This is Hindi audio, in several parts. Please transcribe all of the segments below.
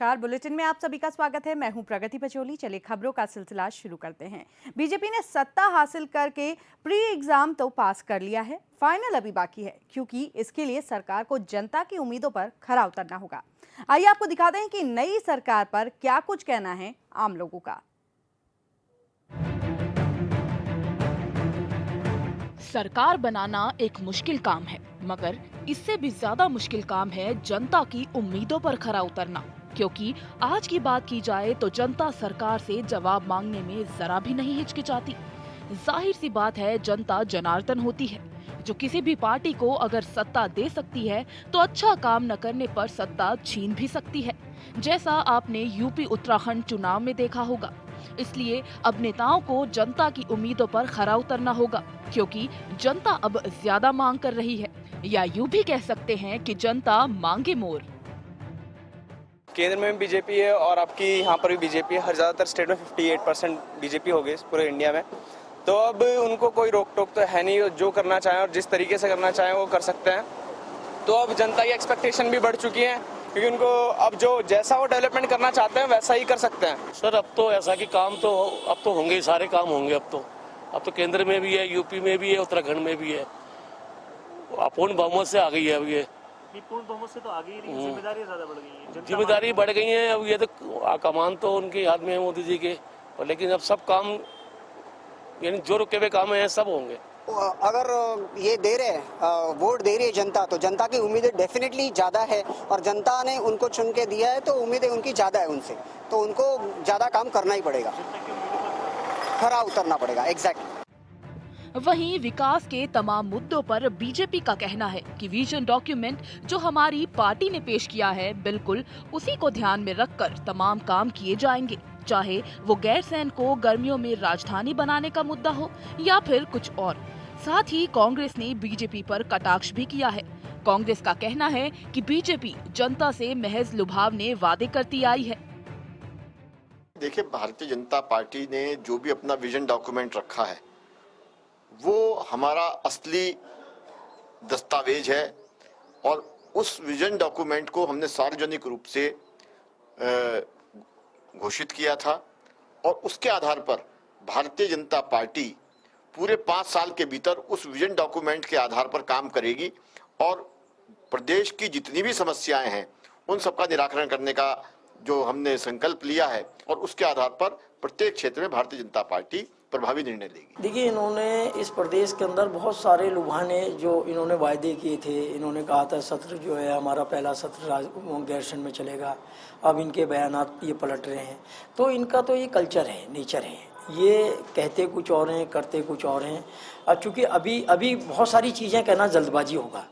नमस्कार। बुलेटिन में आप सभी का स्वागत है। मैं हूं प्रगति पचोली। चलिए खबरों का सिलसिला शुरू करते हैं। बीजेपी ने सत्ता हासिल करके प्री एग्जाम तो पास कर लिया है, फाइनल अभी बाकी है, क्योंकि इसके लिए सरकार को जनता की उम्मीदों पर खरा उतरना होगा। आइए आपको दिखाते हैं कि नई सरकार पर क्या कुछ कहना है आम लोगों का। सरकार बनाना एक मुश्किल काम है, मगर इससे भी ज्यादा मुश्किल काम है जनता की उम्मीदों पर खरा उतरना। क्योंकि आज की बात की जाए तो जनता सरकार से जवाब मांगने में जरा भी नहीं हिचकिचाती। जाहिर सी बात है, जनता जनार्दन होती है, जो किसी भी पार्टी को अगर सत्ता दे सकती है तो अच्छा काम न करने पर सत्ता छीन भी सकती है, जैसा आपने यूपी उत्तराखंड चुनाव में देखा होगा। इसलिए अब नेताओं को जनता की उम्मीदों पर खरा उतरना होगा, क्योंकि जनता अब ज्यादा मांग कर रही है, या यूं भी कह सकते हैं कि जनता मांगे मोर। केंद्र में बीजेपी है और आपकी यहाँ पर भी बीजेपी है। हर ज़्यादातर स्टेट में 58% बीजेपी हो गई पूरे इंडिया में। तो अब उनको कोई रोक टोक तो है नहीं, जो करना चाहें और जिस तरीके से करना चाहें वो कर सकते हैं। तो अब जनता की एक्सपेक्टेशन भी बढ़ चुकी है, क्योंकि उनको अब जो जैसा वो डेवलपमेंट करना चाहते हैं वैसा ही कर सकते हैं। सर अब तो ऐसा कि काम तो अब तो होंगे ही, सारे काम होंगे। अब तो केंद्र में भी है, यूपी में भी है, उत्तराखंड में भी है। अपूर्ण बहुमत से आ गई है अब ये। पूर्ण बहुमत से तो आगे ही नहीं, जिम्मेदारी ज्यादा बढ़ गई है। जिम्मेदारी बढ़ गई है। अब ये तो कमान तो उनके हाथ में है, मोदी जी के। लेकिन अब सब काम, यानी जो रुके हुए काम है सब होंगे। अगर ये दे रहे वोट दे रही है जनता, तो जनता की उम्मीदें डेफिनेटली ज़्यादा है, और जनता ने उनको चुन के दिया है तो उम्मीदें उनकी ज़्यादा है उनसे, तो उनको ज़्यादा काम करना ही पड़ेगा, खरा उतरना पड़ेगा। एग्जैक्टली। वहीं विकास के तमाम मुद्दों पर बीजेपी का कहना है कि विजन डॉक्यूमेंट जो हमारी पार्टी ने पेश किया है, बिल्कुल उसी को ध्यान में रखकर तमाम काम किए जाएंगे, चाहे वो गैरसैंण को गर्मियों में राजधानी बनाने का मुद्दा हो या फिर कुछ और। साथ ही कांग्रेस ने बीजेपी पर कटाक्ष भी किया है। कांग्रेस का कहना है कि बीजेपी जनता से महज लुभावने वादे करती आई है। देखिए, भारतीय जनता पार्टी ने जो भी अपना विजन डॉक्यूमेंट रखा है वो हमारा असली दस्तावेज है, और उस विजन डॉक्यूमेंट को हमने सार्वजनिक रूप से घोषित किया था, और उसके आधार पर भारतीय जनता पार्टी पूरे 5 साल के भीतर उस विजन डॉक्यूमेंट के आधार पर काम करेगी, और प्रदेश की जितनी भी समस्याएं हैं उन सबका निराकरण करने का जो हमने संकल्प लिया है, और उसके आधार पर प्रत्येक क्षेत्र में भारतीय जनता पार्टी प्रभावी निर्णय लेगी। देखिए, इन्होंने इस प्रदेश के अंदर बहुत सारे लुभाने जो इन्होंने वायदे किए थे। इन्होंने कहा था सत्र जो है हमारा पहला सत्र गैरसैंण में चलेगा। अब इनके बयानात ये पलट रहे हैं। तो इनका तो ये कल्चर है, नेचर है। ये कहते कुछ और हैं, करते कुछ और हैं। अब चूँकि अभी बहुत सारी चीज़ें कहना जल्दबाजी होगा।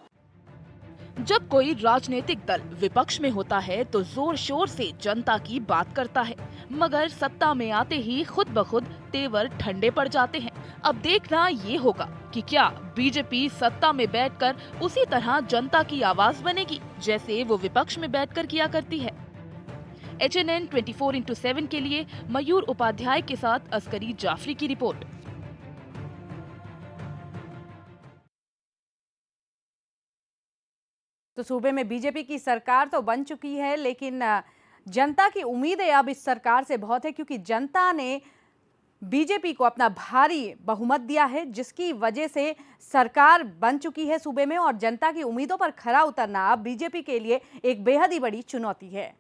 जब कोई राजनीतिक दल विपक्ष में होता है तो जोर शोर से जनता की बात करता है, मगर सत्ता में आते ही खुद ब खुद तेवर ठंडे पड़ जाते हैं। अब देखना ये होगा कि क्या बीजेपी सत्ता में बैठकर उसी तरह जनता की आवाज बनेगी जैसे वो विपक्ष में बैठकर किया करती है। HNN 24x7 के लिए मयूर उपाध्याय के साथ अस्करी जाफरी की रिपोर्ट। तो सूबे में बीजेपी की सरकार तो बन चुकी है, लेकिन जनता की उम्मीदें अब इस सरकार से बहुत है, क्योंकि जनता ने बीजेपी को अपना भारी बहुमत दिया है, जिसकी वजह से सरकार बन चुकी है सूबे में, और जनता की उम्मीदों पर खरा उतरना अब बीजेपी के लिए एक बेहद ही बड़ी चुनौती है।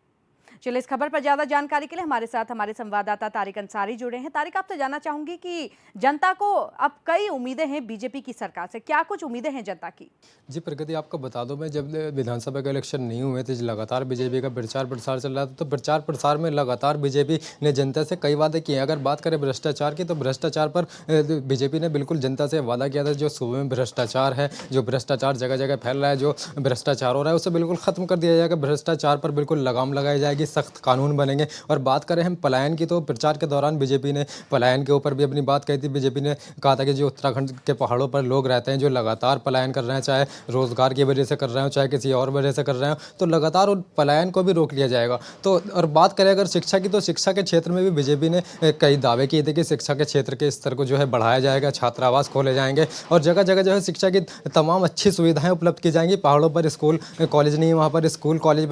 चलिए, इस खबर पर ज्यादा जानकारी के लिए हमारे साथ हमारे संवाददाता तारिक अंसारी जुड़े हैं। तारिक, आपसे जानना चाहूंगी कि जनता को अब कई उम्मीदें हैं बीजेपी की सरकार से, क्या कुछ उम्मीदें हैं जनता की? जी प्रगति, आपको बता दो, मैं जब विधानसभा के इलेक्शन नहीं हुए थे, लगातार बीजेपी का प्रचार प्रसार चल रहा था, तो प्रचार प्रसार में लगातार बीजेपी ने जनता से कई वादे किए। अगर बात करें भ्रष्टाचार की, तो भ्रष्टाचार पर बीजेपी ने बिल्कुल जनता से वादा किया था। जो सूबे में भ्रष्टाचार है, जो भ्रष्टाचार जगह जगह फैल रहा है, जो भ्रष्टाचार हो रहा है, उसे बिल्कुल खत्म कर दिया जाएगा। भ्रष्टाचार पर बिल्कुल लगाम लगाई जाएगी, सख्त कानून बनेंगे। और बात करें हम पलायन की, तो प्रचार के दौरान बीजेपी ने पलायन के ऊपर भी अपनी बात कही थी। बीजेपी ने कहा था कि जो उत्तराखंड के पहाड़ों पर लोग रहते हैं, जो लगातार पलायन कर रहे हैं, चाहे रोजगार की वजह से कर रहे हो, चाहे किसी और वजह से कर रहे हो, तो लगातार उन पलायन को भी रोक लिया जाएगा। तो और बात करें अगर शिक्षा की, तो शिक्षा के क्षेत्र में भी बीजेपी ने कई दावे किए थे कि शिक्षा के क्षेत्र के स्तर को जो है बढ़ाया जाएगा, छात्रावास खोले जाएंगे, और जगह जगह जो है शिक्षा की तमाम अच्छी सुविधाएं उपलब्ध की जाएंगी। पहाड़ों पर स्कूल कॉलेज नहीं है, वहाँ पर स्कूल कॉलेज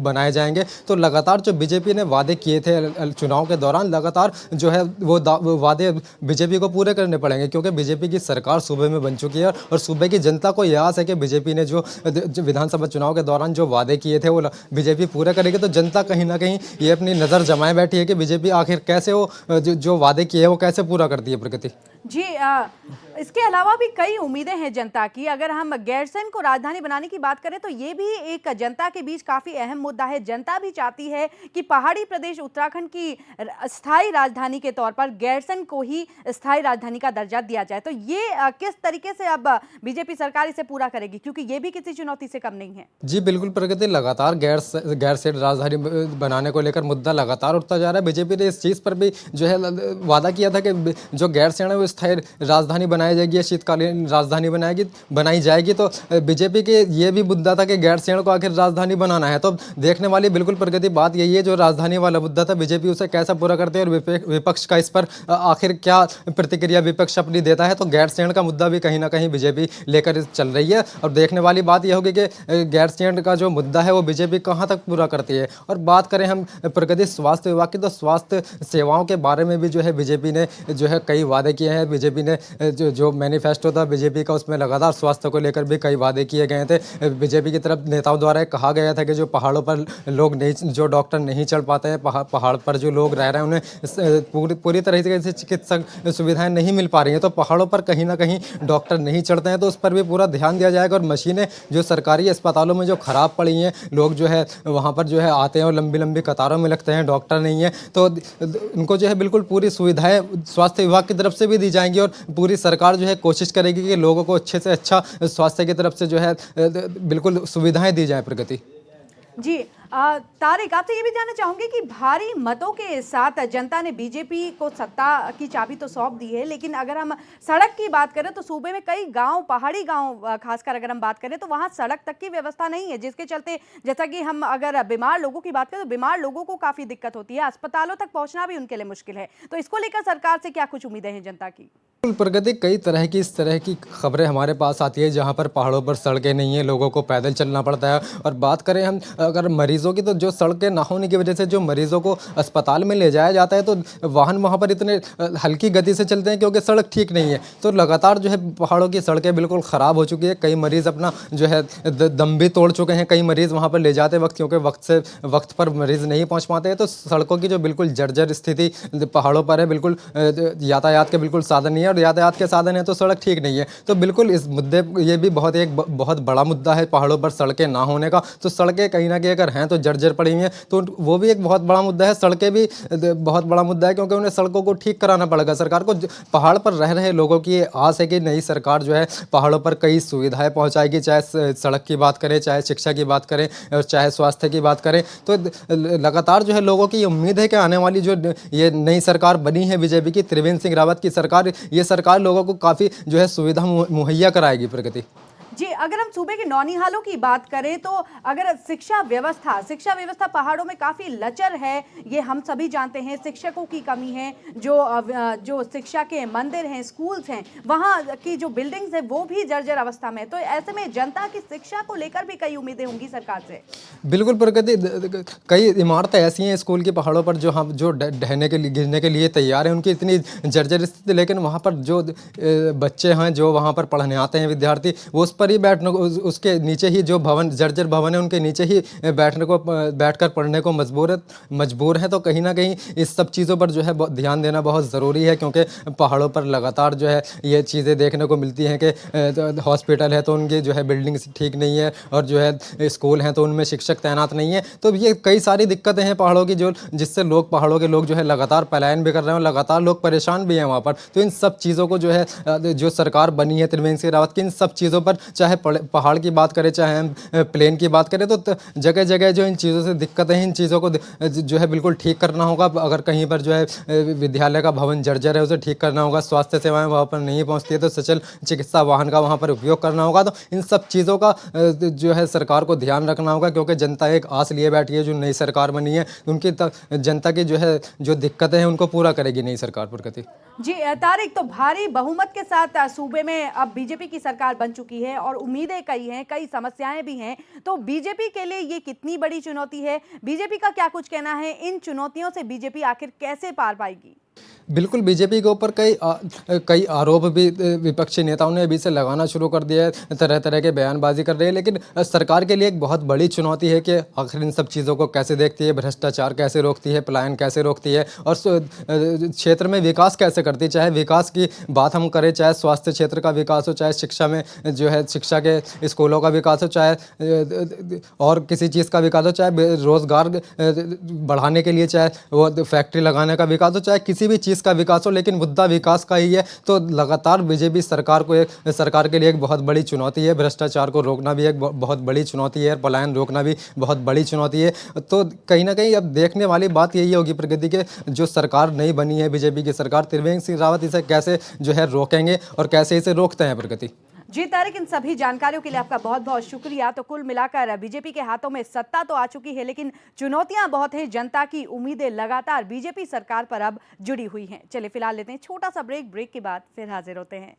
बनाए जाएंगे। तो लगातार जो बीजेपी ने वादे किए थे चुनाव के दौरान, लगातार जो है वो वादे बीजेपी को पूरे करने पड़ेंगे, क्योंकि बीजेपी की सरकार सूबे में बन चुकी है और सूबे की जनता को यह आस है कि बीजेपी ने जो विधानसभा चुनाव के दौरान जो वादे किए थे वो बीजेपी पूरे करेगी। तो जनता कहीं ना कहीं ये अपनी नज़र जमाए बैठी है कि बीजेपी आखिर कैसे वो जो वादे किए हैं वो कैसे पूरा करती है प्रगति। जी इसके अलावा भी कई उम्मीदें हैं जनता की। अगर हम गैरसैंण को राजधानी बनाने की बात करें तो ये भी एक जनता के बीच काफ़ी अहम मुद्दा है। जनता भी चाहती है कि पहाड़ी प्रदेश उत्तराखंड की स्थायी राजधानी के तौर पर गैरसैंण को ही स्थायी राजधानी का दर्जा दिया जाए। तो ये किस तरीके से अब बीजेपी सरकार इसे पूरा करेगी, क्योंकि ये भी किसी चुनौती से कम नहीं है। जी बिल्कुल प्रगति, लगातार गैरसैंण राजधानी बनाने को लेकर मुद्दा लगातार उठता जा रहा है। बीजेपी ने इस चीज़ पर भी जो है वादा किया था कि जो गैरसैंण है वो स्थायी राजधानी बनाई जाएगी, शीतकालीन राजधानी बनाई जाएगी। तो बीजेपी के ये भी मुद्दा था कि गैरसैंण को आखिर राजधानी बनाना है। तो देखने वाली बिल्कुल प्रगति बात यही है, जो राजधानी वाला मुद्दा था बीजेपी उसे कैसा पूरा करते हैं और विपक्ष का इस पर आखिर क्या प्रतिक्रिया विपक्ष अपनी देता है। तो गैरसैंण का मुद्दा भी कहीं ना कहीं बीजेपी लेकर चल रही है और देखने वाली बात यह होगी कि गैरसैंण का जो मुद्दा है वो बीजेपी कहाँ तक पूरा करती है। और बात करें हम प्रगति स्वास्थ्य विभाग की, तो स्वास्थ्य सेवाओं के बारे में भी जो है बीजेपी ने जो है कई वादे किए हैं। बीजेपी ने जो मैनिफेस्टो था बीजेपी का उसमें लगातार स्वास्थ्य को लेकर भी कई वादे किए गए थे। बीजेपी की तरफ नेताओं द्वारा कहा गया था कि जो पहाड़ों पर लोग नहीं, जो डॉक्टर नहीं चढ़ पाते हैं, पहाड़ पर जो लोग रह रहे हैं उन्हें पूरी तरीके से चिकित्सक सुविधाएं नहीं मिल पा रही हैं। तो पहाड़ों पर कहीं ना कहीं डॉक्टर नहीं चढ़ते हैं, तो उस पर भी पूरा ध्यान दिया जाएगा। और मशीनें जो सरकारी अस्पतालों में जो ख़राब पड़ी हैं, लोग जो है वहाँ पर जो है आते हैं और लंबी लंबी कतारों में लगते हैं, डॉक्टर नहीं है। तो उनको जो है बिल्कुल पूरी सुविधाएं स्वास्थ्य विभाग की तरफ से भी दी जाएंगी और पूरी सरकार जो है कोशिश करेगी कि लोगों को अच्छे से अच्छा स्वास्थ्य की तरफ से जो है बिल्कुल सुविधाएं दी जाए प्रगति। जी तारिक, आपसे ये भी जानना चाहूंगी कि भारी मतों के साथ जनता ने बीजेपी को सत्ता की चाबी तो सौंप दी है, लेकिन अगर हम सड़क की बात करें तो सूबे में कई गांव, पहाड़ी गांव खासकर अगर हम बात करें तो वहां सड़क तक की व्यवस्था नहीं है, जिसके चलते जैसा कि हम अगर बीमार लोगों की बात करें तो बीमार लोगों को काफ़ी दिक्कत होती है, अस्पतालों तक पहुँचना भी उनके लिए मुश्किल है। तो इसको लेकर सरकार से क्या कुछ उम्मीदें हैं जनता की? प्रगति, कई तरह की इस तरह की खबरें हमारे पास आती है जहां पर पहाड़ों पर सड़कें नहीं है, लोगों को पैदल चलना पड़ता है। और बात करें हम अगर मरीजों की, तो जो सड़कें ना होने की वजह से जो मरीजों को अस्पताल में ले जाया जाता है तो वाहन वहां पर इतने हल्की गति से चलते हैं क्योंकि सड़क ठीक नहीं है। तो लगातार जो है पहाड़ों की सड़कें बिल्कुल ख़राब हो चुकी है। कई मरीज़ अपना जो है दम भी तोड़ चुके हैं, कई मरीज़ वहाँ पर ले जाते वक्त, क्योंकि वक्त पर मरीज़ नहीं पहुँच पाते हैं। तो सड़कों की जो बिल्कुल जर्जर स्थिति पहाड़ों पर है, बिल्कुल यातायात के बिल्कुल साधन नहीं है और यातायात के साधन है तो सड़क ठीक नहीं है। तो बिल्कुल इस मुद्दे, ये भी बहुत बड़ा मुद्दा है पहाड़ों पर सड़कें ना होने का। तो सड़कें कहीं ना कहीं अगर हैं तो जर्जर पड़ी हुई हैं, तो वो भी एक बहुत बड़ा मुद्दा है। सड़कें भी बहुत बड़ा मुद्दा है क्योंकि उन्हें सड़कों को ठीक कराना पड़ेगा सरकार को। पहाड़ पर रह रहे लोगों की ये आस है कि नई सरकार जो है पहाड़ों पर कई सुविधाएं पहुंचाएगी, चाहे सड़क की बात करें, चाहे शिक्षा की बात करें और चाहे स्वास्थ्य की बात करें। तो लगातार जो है लोगों की उम्मीद है कि आने वाली जो ये नई सरकार बनी है बीजेपी की, त्रिवेंद्र सिंह रावत की सरकार, ये सरकार लोगों को काफ़ी जो है सुविधा मुहैया कराएगी प्रगति। जी, अगर हम सूबे के नौनिहालों की बात करें तो अगर शिक्षा व्यवस्था पहाड़ों में काफ़ी लचर है, ये हम सभी जानते हैं। शिक्षकों की कमी है, जो शिक्षा के मंदिर हैं, स्कूल्स हैं, वहाँ की जो बिल्डिंग्स हैं वो भी जर्जर अवस्था में। तो ऐसे में जनता की शिक्षा को लेकर भी कई उम्मीदें होंगी सरकार से। बिल्कुल प्रगति, कई इमारतें ऐसी हैं स्कूल की पहाड़ों पर जो ढहने के लिए, गिरने के लिए तैयार हैं, उनकी इतनी जर्जर स्थिति, लेकिन वहाँ पर जो बच्चे हैं जो वहाँ पर पढ़ने आते हैं विद्यार्थी, वो उस पर ही उसके नीचे ही जो जर्जर भवन है उनके नीचे ही बैठकर पढ़ने को मजबूर है। तो कहीं ना कहीं इस सब चीज़ों पर जो है ध्यान देना बहुत ज़रूरी है, क्योंकि पहाड़ों पर लगातार जो है ये चीज़ें देखने को मिलती हैं कि हॉस्पिटल है तो उनकी जो है बिल्डिंग ठीक नहीं है और जो है स्कूल हैं तो उनमें शिक्षक तैनात नहीं है। तो ये कई सारी दिक्कतें हैं पहाड़ों की, जिससे पहाड़ों के लोग जो है लगातार पलायन भी कर रहे हैं, लगातार लोग परेशान भी हैं वहाँ पर। तो इन सब चीज़ों को जो है जो सरकार बनी है त्रिवेंद्र सिंह रावत की, इन सब चीज़ों पर, चाहे पहाड़ की बात करें चाहे हम प्लेन की बात करें, तो जगह जगह जो इन चीज़ों से दिक्कतें हैं, इन चीज़ों को जो है बिल्कुल ठीक करना होगा। अगर कहीं पर जो है विद्यालय का भवन जर्जर है उसे ठीक करना होगा, स्वास्थ्य सेवाएं वहाँ पर नहीं पहुँचती है तो सचल चिकित्सा वाहन का वहाँ पर उपयोग करना होगा। तो इन सब चीज़ों का जो है सरकार को ध्यान रखना होगा, क्योंकि जनता एक आस लिए बैठी है, जो नई सरकार बनी है उनकी जनता की जो है जो दिक्कतें हैं उनको पूरा करेगी नई सरकार प्रगति। जी तारिक, तो भारी बहुमत के साथ सूबे में अब बीजेपी की सरकार बन चुकी है और उम्मीदें कई हैं, कई समस्याएं भी हैं। तो बीजेपी के लिए ये कितनी बड़ी चुनौती है? बीजेपी का क्या कुछ कहना है? इन चुनौतियों से बीजेपी आखिर कैसे पार पाएगी? बिल्कुल, बीजेपी के ऊपर कई आरोप भी विपक्षी नेताओं ने अभी से लगाना शुरू कर दिया है, तरह तरह के बयानबाजी कर रहे हैं। लेकिन सरकार के लिए एक बहुत बड़ी चुनौती है कि आखिर इन सब चीज़ों को कैसे देखती है, भ्रष्टाचार कैसे रोकती है, पलायन कैसे रोकती है और क्षेत्र में विकास कैसे करती है। चाहे विकास की बात हम करें, चाहे स्वास्थ्य क्षेत्र का विकास हो, चाहे शिक्षा में जो है शिक्षा के स्कूलों का विकास हो, चाहे और किसी चीज़ का विकास हो, चाहे रोज़गार बढ़ाने के लिए चाहे वो फैक्ट्री लगाने का विकास हो, चाहे किसी भी चीज़ का विकास हो, लेकिन मुद्दा विकास का ही है। तो लगातार बीजेपी सरकार के लिए एक बहुत बड़ी चुनौती है। भ्रष्टाचार को रोकना भी एक बहुत बड़ी चुनौती है, पलायन रोकना भी बहुत बड़ी चुनौती है। तो कहीं ना कहीं अब देखने वाली बात यही होगी प्रगति के जो सरकार नई बनी है बीजेपी की सरकार, त्रिवेंद्र सिंह रावत इसे कैसे जो है रोकेंगे और कैसे इसे रोकते हैं प्रगति। जी तारिक, इन सभी जानकारियों के लिए आपका बहुत बहुत शुक्रिया। तो कुल मिलाकर बीजेपी के हाथों में सत्ता तो आ चुकी है, लेकिन चुनौतियां बहुत हैं। जनता की उम्मीदें लगातार बीजेपी सरकार पर अब जुड़ी हुई हैं। चलिए फिलहाल लेते हैं छोटा सा ब्रेक के बाद फिर हाजिर होते हैं।